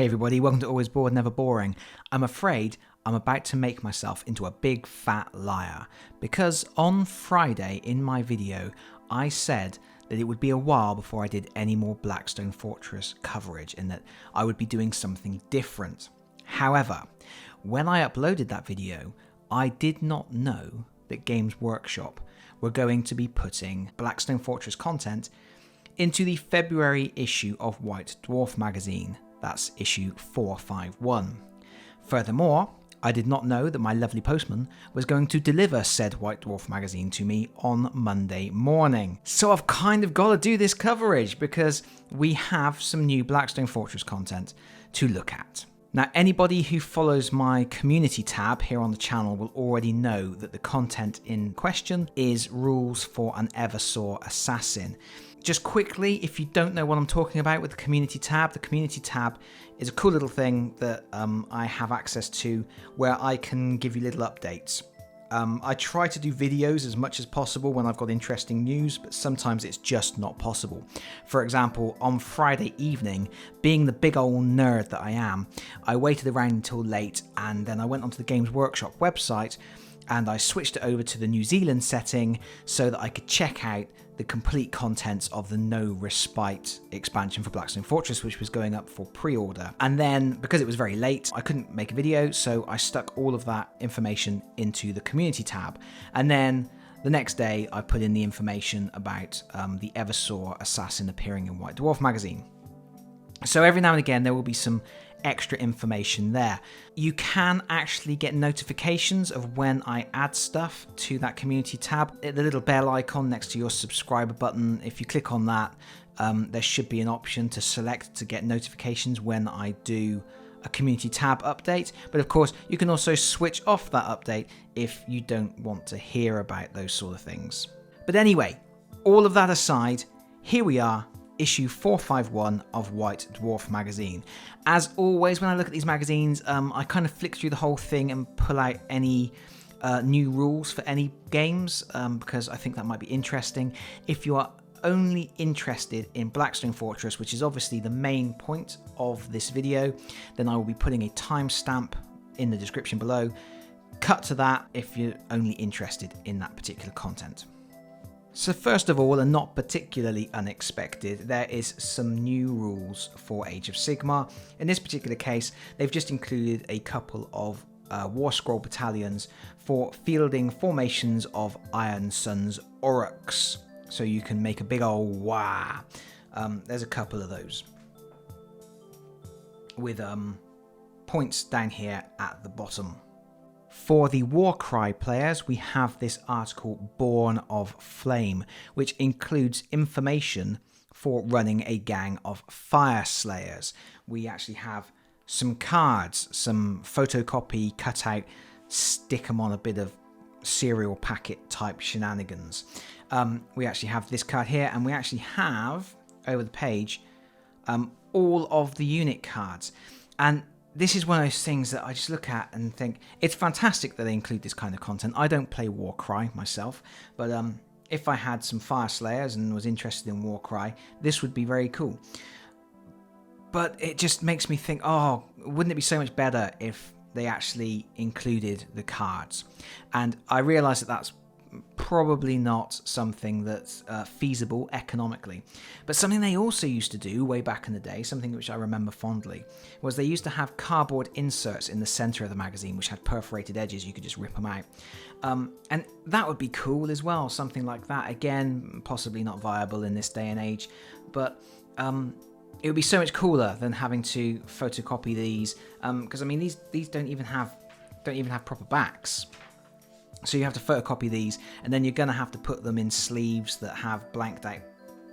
Hey everybody, welcome to Always Bored, Never Boring. I'm afraid I'm about to make myself into a big fat liar because on Friday in my video I said that it would be a while before I did any more Blackstone Fortress coverage and that I would be doing something different. However, when I uploaded that video, I did not know that Games Workshop were going to be putting Blackstone Fortress content into the February issue of White Dwarf magazine. That's issue 451. Furthermore, I did not know that my lovely postman was going to deliver said White Dwarf magazine to me on Monday morning. So I've kind of got to do this coverage because we have some new Blackstone Fortress content to look at. Now, anybody who follows my community tab here on the channel will already know that the content in question is rules for an Eversor assassin. Just quickly, if you don't know what I'm talking about with the community tab is a cool little thing that I have access to where I can give you little updates. I try to do videos as much as possible when I've got interesting news, but sometimes it's just not possible. For example, on Friday evening, being the big old nerd that I am, I waited around until late and then I went onto the Games Workshop website and I switched it over to the New Zealand setting so that I could check out the complete contents of the No Respite expansion for Blackstone Fortress, which was going up for pre-order. And then, because it was very late, I couldn't make a video, so I stuck all of that information into the community tab. And then the next day, I put in the information about the Eversor assassin appearing in White Dwarf magazine. So every now and again, there will be some extra information there. You can actually get notifications of when I add stuff to that community tab. The little bell icon next to your subscriber button, if you click on that, there should be an option to select to get notifications when I do a community tab update. But of course, you can also switch off that update if you don't want to hear about those sort of things. But anyway, all of that aside, here we are, issue 451 of White Dwarf magazine. As always, when I look at these magazines, I kind of flick through the whole thing and pull out any new rules for any games because I think that might be interesting. If you are only interested in Blackstone Fortress, which is obviously the main point of this video, then I will be putting a timestamp in the description below. Cut to that if you're only interested in that particular content. So first of all, and not particularly unexpected, there is some new rules for Age of Sigmar. In this particular case, they've just included a couple of War Scroll battalions for fielding formations of Iron Sun's Aurochs. So you can make a big old wah. There's a couple of those with points down here at the bottom. For the Warcry players, we have this article, Born of Flame, which includes information for running a gang of Fire Slayers. We actually have some cards, some photocopy, cut out, stick them on a bit of cereal packet type shenanigans. We actually have this card here, and we actually have, over the page, all of the unit cards. And this is one of those things that I just look at and think, it's fantastic that they include this kind of content. I don't play Warcry myself, but if I had some Fire Slayers and was interested in Warcry, this would be very cool. But it just makes me think, oh, wouldn't it be so much better if they actually included the cards? And I realise that that's probably not something that's feasible economically. But something they also used to do way back in the day, something which I remember fondly, was they used to have cardboard inserts in the center of the magazine which had perforated edges. You could just rip them out. And that would be cool as well, something like that. Again, possibly not viable in this day and age, but it would be so much cooler than having to photocopy these, because I mean these don't even have proper backs. So you have to photocopy these, and then you're going to have to put them in sleeves that have blanked out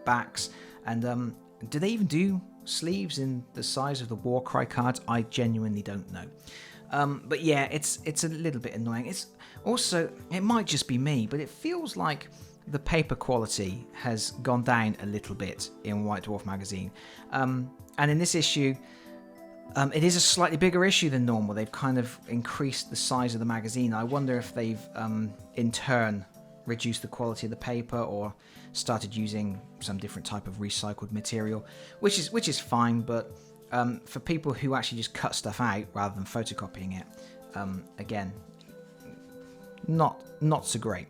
backs. And do they even do sleeves in the size of the Warcry cards? I genuinely don't know. But yeah, it's a little bit annoying. It's also, it might just be me, but it feels like the paper quality has gone down a little bit in White Dwarf magazine. And in this issue, it is a slightly bigger issue than normal. They've kind of increased the size of the magazine. I wonder if they've, in turn, reduced the quality of the paper or started using some different type of recycled material, which is fine, but For people who actually just cut stuff out rather than photocopying it, again, not so great.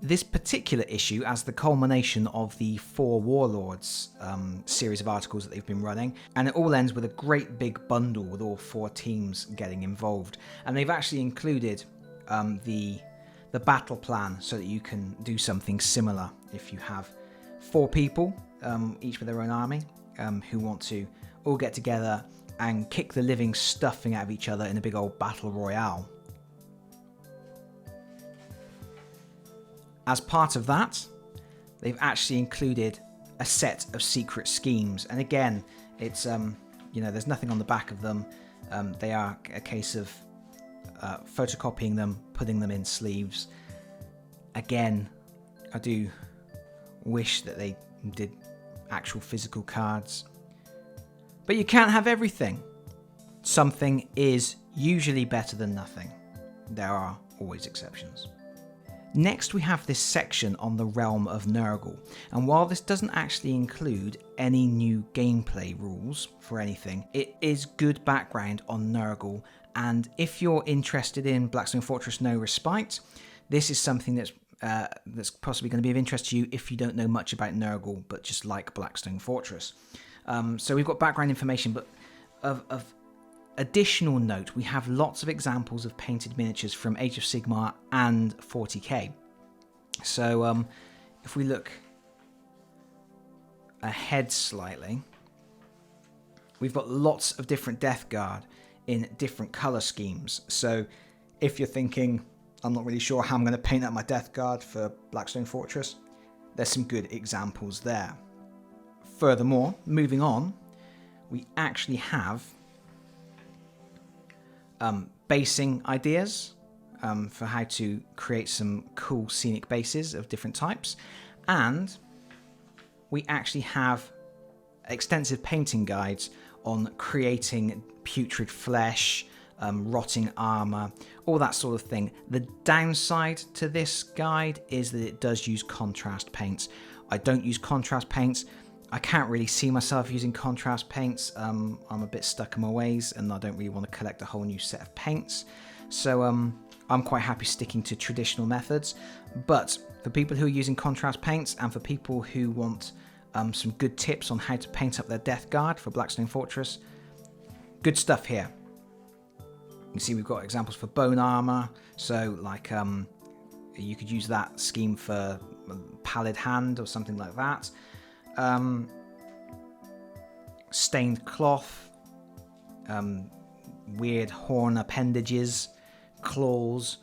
This particular issue, as the culmination of the 4 Warlords series of articles that they've been running, and it all ends with a great big bundle with all 4 teams getting involved. And they've actually included the battle plan so that you can do something similar if you have 4 people, each with their own army, who want to all get together and kick the living stuffing out of each other in a big old battle royale. As part of that, they've actually included a set of secret schemes. And again, it's, there's nothing on the back of them. They are a case of photocopying them, putting them in sleeves. Again, I do wish that they did actual physical cards. But you can't have everything. Something is usually better than nothing. There are always exceptions. Next, we have this section on the realm of Nurgle, and while this doesn't actually include any new gameplay rules for anything, it is good background on Nurgle, and if you're interested in Blackstone Fortress No Respite, this is something that's possibly going to be of interest to you if you don't know much about Nurgle, but just like Blackstone Fortress. So we've got background information, but of additional note, we have lots of examples of painted miniatures from Age of Sigmar and 40k. So if we look ahead slightly, we've got lots of different Death Guard in different colour schemes. So if you're thinking, I'm not really sure how I'm going to paint up my Death Guard for Blackstone Fortress, there's some good examples there. Furthermore, moving on, we actually have basing ideas for how to create some cool scenic bases of different types, and we actually have extensive painting guides on creating putrid flesh, rotting armor, all that sort of thing. The downside to this guide is that it does use contrast paints. I don't use contrast paints. I can't really see myself using contrast paints. I'm a bit stuck in my ways and I don't really want to collect a whole new set of paints. So I'm quite happy sticking to traditional methods. But for people who are using contrast paints and for people who want some good tips on how to paint up their Death Guard for Blackstone Fortress, good stuff here. You can see we've got examples for bone armor. So like you could use that scheme for Pallid Hand or something like that. Stained cloth, weird horn appendages, claws,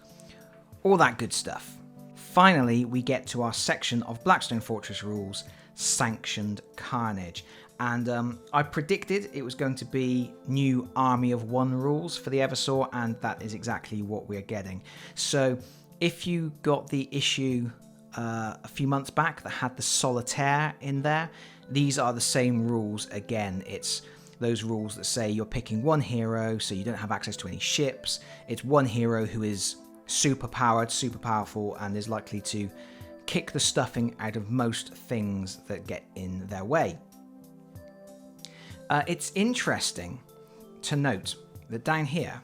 all that good stuff. Finally, we get to our section of Blackstone Fortress rules, Sanctioned Carnage. And I predicted it was going to be new Army of One rules for the Eversor, and that is exactly what we're getting. So if you got the issue a few months back that had the Solitaire in there, these are the same rules again. It's those rules that say you're picking one hero, so you don't have access to any ships. It's one hero who is super powered, super powerful, and is likely to kick the stuffing out of most things that get in their way. It's interesting to note that down here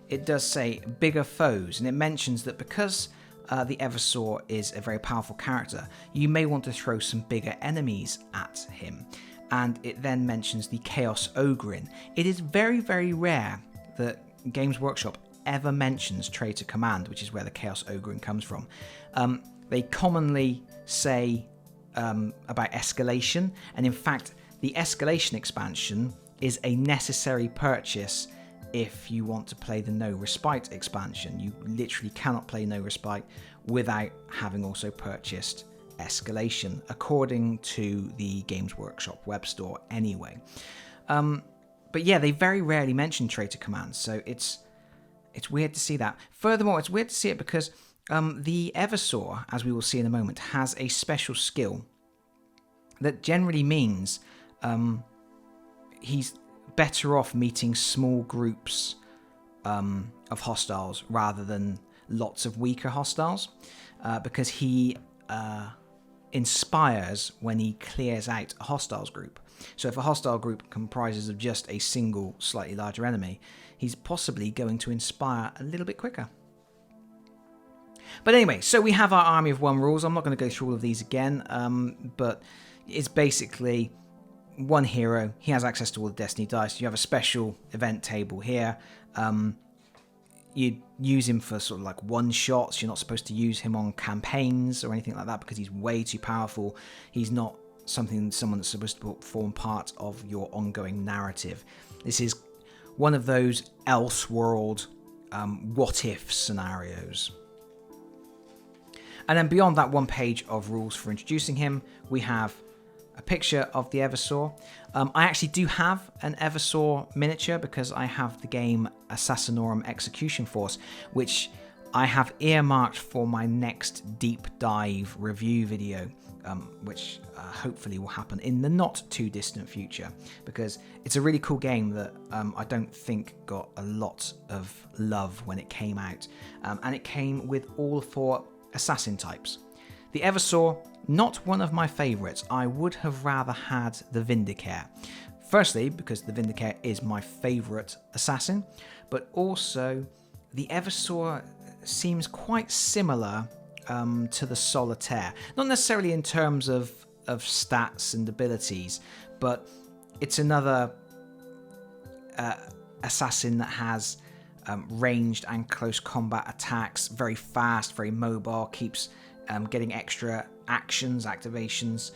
it does say bigger foes, and it mentions that because the Eversor is a very powerful character, you may want to throw some bigger enemies at him. And it then mentions the Chaos Ogrin. It is very, very rare that Games Workshop ever mentions Traitor Command, which is where the Chaos Ogrin comes from. They commonly say about escalation, and in fact, the escalation expansion is a necessary purchase if you want to play the No Respite expansion. You literally cannot play No Respite without having also purchased escalation, according to the Games Workshop web store anyway. But yeah, they very rarely mention Traitor Command, so it's weird to see that. Furthermore, it's weird to see it because the Eversor, as we will see in a moment, has a special skill that generally means he's better off meeting small groups of hostiles rather than lots of weaker hostiles, because he inspires when he clears out a hostiles group. So if a hostile group comprises of just a single, slightly larger enemy, he's possibly going to inspire a little bit quicker. But anyway, so we have our Army of One rules. I'm not going to go through all of these again, but it's basically one hero. He has access to all the Destiny dice. You have a special event table here. You use him for sort of like one-shots. You're not supposed to use him on campaigns or anything like that because he's way too powerful. He's not someone that's supposed to form part of your ongoing narrative. This is one of those Elseworld what-if scenarios. And then beyond that one page of rules for introducing him, we have a picture of the Eversor. I actually do have an Eversor miniature because I have the game Assassinorum Execution Force, which I have earmarked for my next deep dive review video, which hopefully will happen in the not too distant future, because it's a really cool game that I don't think got a lot of love when it came out, and it came with all 4 assassin types. The Eversor, not one of my favourites. I would have rather had the Vindicare. Firstly, because the Vindicare is my favourite assassin, but also the Eversor seems quite similar to the Solitaire. Not necessarily in terms of stats and abilities, but it's another assassin that has ranged and close combat attacks, very fast, very mobile, keeps getting extra actions, activations.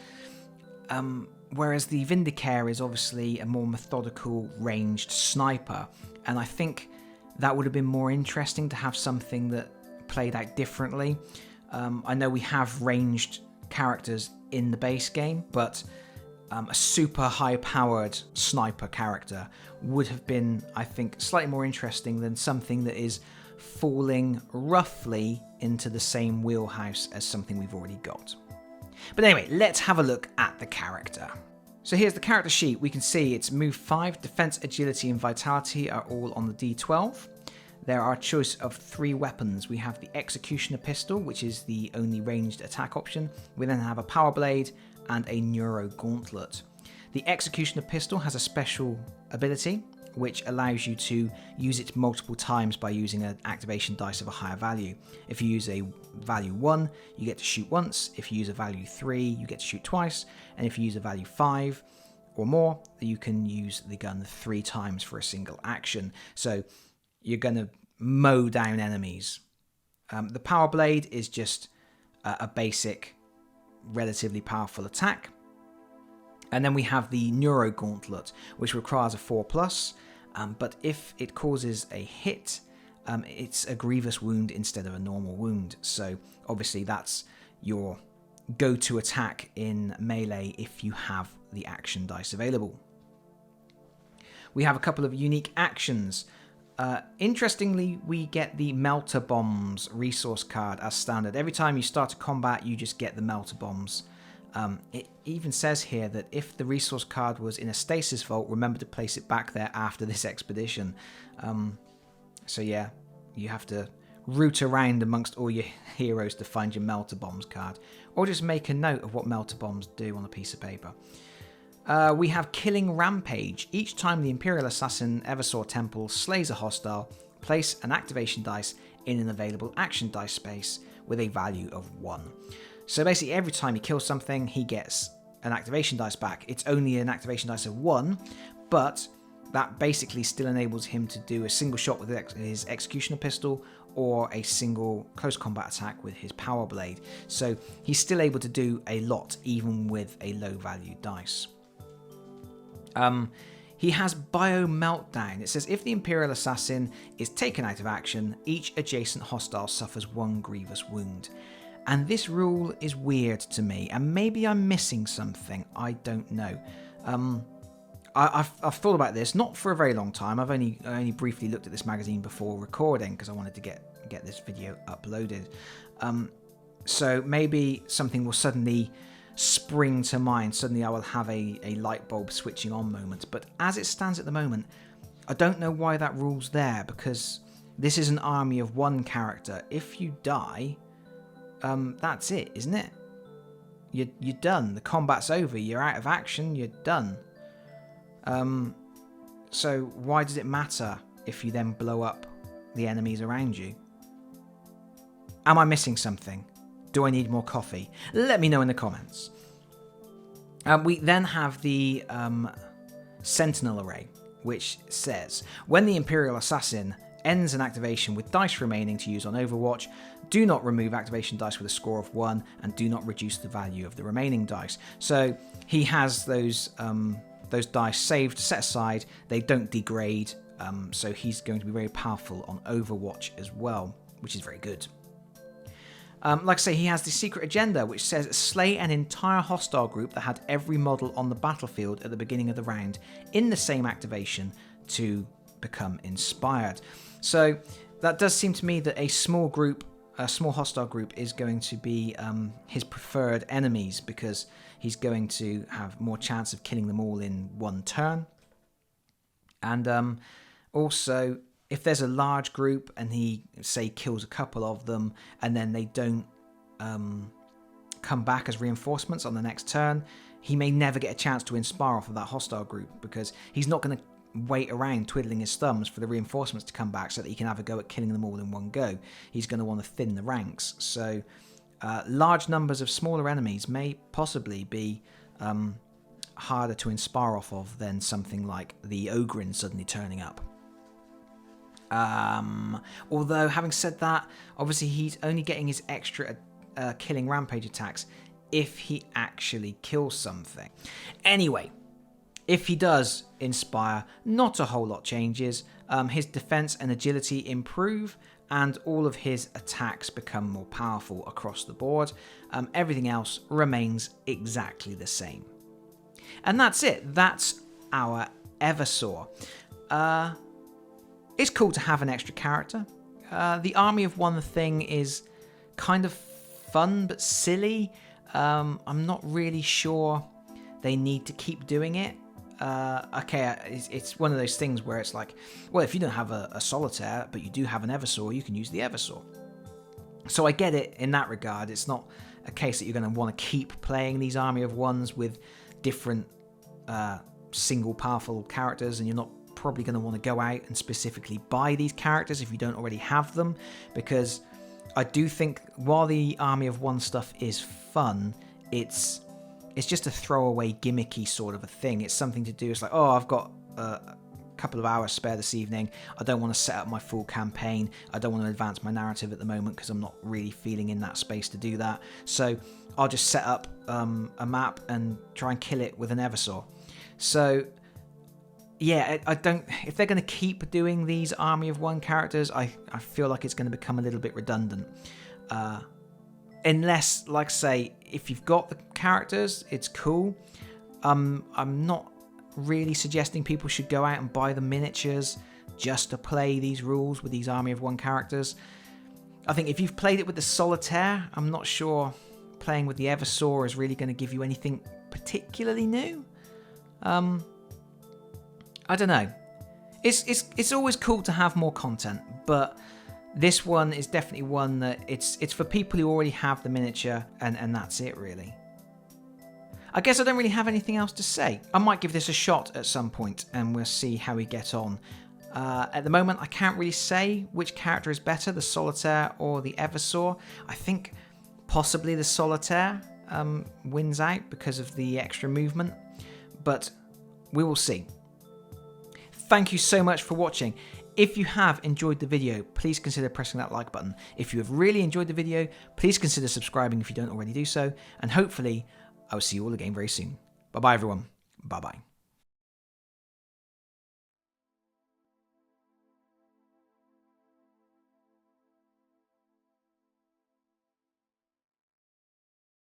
Whereas the Vindicare is obviously a more methodical, ranged sniper. And I think that would have been more interesting to have something that played out differently. I know we have ranged characters in the base game, but a super high-powered sniper character would have been, I think, slightly more interesting than something that is falling roughly into the same wheelhouse as something we've already got. But anyway, let's have a look at the character. So here's the character sheet. We can see it's move 5, defense, agility, and vitality are all on the D12. There are a choice of 3 weapons. We have the Executioner Pistol, which is the only ranged attack option. We then have a Power Blade and a Neuro Gauntlet. The Executioner Pistol has a special ability, which allows you to use it multiple times by using an activation dice of a higher value. If you use a value 1, you get to shoot once. If you use a value 3, you get to shoot twice. And if you use a value 5 or more, you can use the gun 3 times for a single action. So you're going to mow down enemies. The Power Blade is just a basic, relatively powerful attack. And then we have the Neuro Gauntlet, which requires a 4+, but if it causes a hit, it's a grievous wound instead of a normal wound. So obviously that's your go-to attack in melee if you have the action dice available. We have a couple of unique actions. Interestingly, we get the Melter Bombs resource card as standard. Every time you start a combat, you just get the Melter Bombs. It even says here that if the resource card was in a stasis vault, remember to place it back there after this expedition. So yeah, you have to root around amongst all your heroes to find your Melter Bombs card, or just make a note of what Melter Bombs do on a piece of paper. We have Killing Rampage. Each time the Imperial Assassin Eversor Temple slays a hostile, place an activation dice in an available action dice space with a value of 1. So basically every time he kills something, he gets an activation dice back. It's only an activation dice of 1, but that basically still enables him to do a single shot with his Executioner Pistol or a single close combat attack with his Power Blade. So he's still able to do a lot even with a low value dice. He has Bio Meltdown. It says if the Imperial Assassin is taken out of action, each adjacent hostile suffers 1 grievous wound. And this rule is weird to me, and maybe I'm missing something, I don't know. I've thought about this, not for a very long time. I only briefly looked at this magazine before recording because I wanted to get this video uploaded. So maybe something will suddenly spring to mind. Suddenly I will have a light bulb switching on moment. But as it stands at the moment, I don't know why that rule's there, because this is an army of 1 character. If you die, that's it, isn't it? You're done. The combat's over. You're out of action. You're done. So why does it matter if you then blow up the enemies around you? Am I missing something? Do I need more coffee? Let me know in the comments. We then have the Sentinel array, which says, when the Imperial Assassin ends an activation with dice remaining to use on Overwatch, do not remove activation dice with a score of 1 and do not reduce the value of the remaining dice. So he has those dice saved, set aside, they don't degrade, so he's going to be very powerful on Overwatch as well, which is very good. Like I say, he has the secret agenda, which says slay an entire hostile group that had every model on the battlefield at the beginning of the round in the same activation to become inspired. So that does seem to me that a small hostile group is going to be his preferred enemies, because he's going to have more chance of killing them all in one turn. And also, if there's a large group and he, say, kills a couple of them and then they don't come back as reinforcements on the next turn, he may never get a chance to inspire off of that hostile group, because he's not going to wait around twiddling his thumbs for the reinforcements to come back so that he can have a go at killing them all in one go. He's going to want to thin the ranks. So large numbers of smaller enemies may possibly be harder to inspire off of than something like the Ogrin suddenly turning up. Although, having said that, obviously he's only getting his extra killing rampage attacks if he actually kills something. Anyway, if he does inspire, not a whole lot changes. His defense and agility improve, and all of his attacks become more powerful across the board. Everything else remains exactly the same. And that's it. That's our Eversor. It's cool to have an extra character. The Army of One thing is kind of fun but silly. I'm not really sure they need to keep doing it. Okay, it's one of those things where it's like, well, if you don't have a solitaire, but you do have an Eversor, you can use the Eversor. So I get it in that regard. It's not a case that you're going to want to keep playing these Army of Ones with different single powerful characters, and you're not probably going to want to go out and specifically buy these characters if you don't already have them, because I do think while the Army of One stuff is fun, it's just a throwaway gimmicky sort of a thing. It's something to do. It's like, oh, I've got a couple of hours spare this evening. I don't want to set up my full campaign. I don't want to advance my narrative at the moment because I'm not really feeling in that space to do that. So I'll just set up a map and try and kill it with an Eversor. So yeah, I don't. If they're going to keep doing these Army of One characters, I feel like it's going to become a little bit redundant. Unless, like say, if you've got the characters, it's cool. I'm not really suggesting people should go out and buy the miniatures just to play these rules with these Army of One characters. I think if you've played it with the Solitaire, I'm not sure playing with the Eversor is really going to give you anything particularly new. I don't know. It's always cool to have more content, but this one is definitely one that it's for people who already have the miniature, and that's it really. I guess I don't really have anything else to say. I might give this a shot at some point and we'll see how we get on. At the moment I can't really say which character is better, the Solitaire or the Eversor. I think possibly the Solitaire wins out because of the extra movement, but we will see. Thank you so much for watching. If you have enjoyed the video, please consider pressing that like button. If you have really enjoyed the video, please consider subscribing if you don't already do so. And hopefully, I will see you all again very soon. Bye-bye, everyone. Bye-bye.